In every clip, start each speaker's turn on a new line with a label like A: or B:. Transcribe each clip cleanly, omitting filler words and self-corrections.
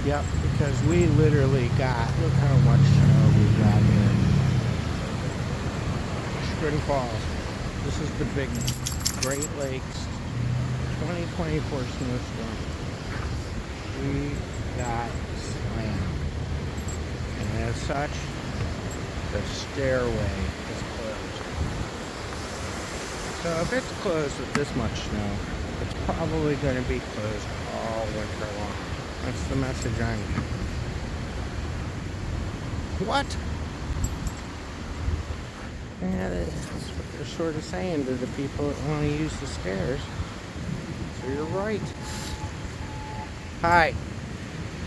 A: Yep, because we literally got, look how much snow we got here. Chagrin Falls. This is the big Great Lakes 2024 snowstorm. We got slammed. And as such, the stairway is closed. So if it's closed with this much snow, it's probably going to be closed all winter long. That's the message I'm getting. What? Yeah, that's what they're sort of saying to the people that want to use the stairs. So you're right. Hi.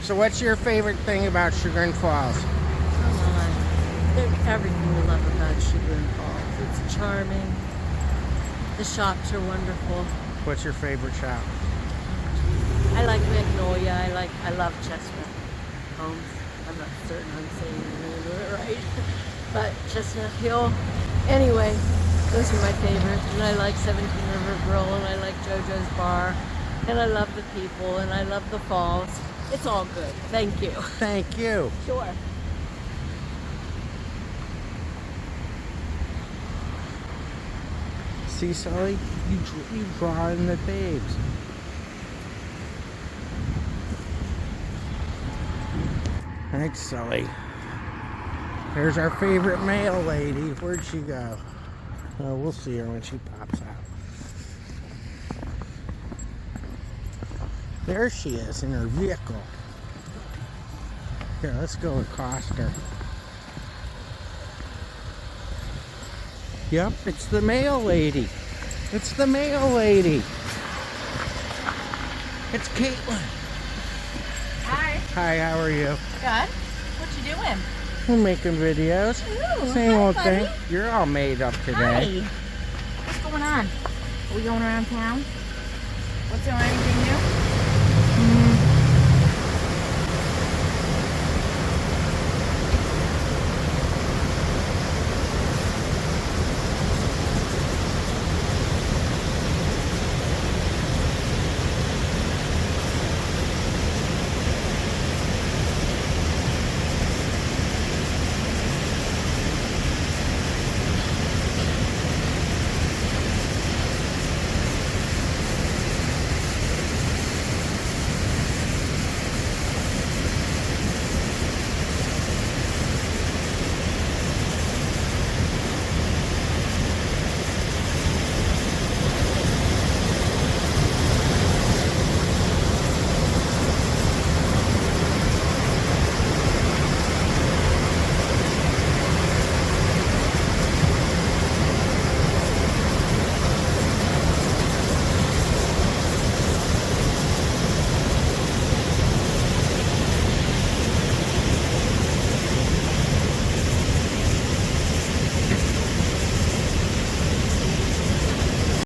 A: So what's your favorite thing about Chagrin Falls?
B: Come on. There's everything to love about Chagrin Falls. It's charming. The shops are wonderful.
A: What's your favorite shop?
B: I like Magnolia. I love Chestnut Homes. I'm not certain I'm saying the name of it right. But Chestnut Hill. Anyway, those are my favorites. And I like 17 River Grill, and I like JoJo's Bar. And I love the people, and I love the falls. It's all good. Thank you.
A: Thank you.
B: Sure.
A: See, Sully, you draw in the babes. Thanks, Sully. There's our favorite mail lady. Where'd she go? Oh, we'll see her when she pops out. There she is in her vehicle. Here, let's go accost her. Yep, it's the mail lady. It's the mail lady. It's Caitlin.
C: Hi.
A: Hi, how are you?
C: Good. What you doing?
A: We're making videos.
C: Ooh,
A: Same
C: hi,
A: old
C: buddy.
A: thing. You're all made up today.
C: Hi. What's going on? Are we going around town? What's there anything new?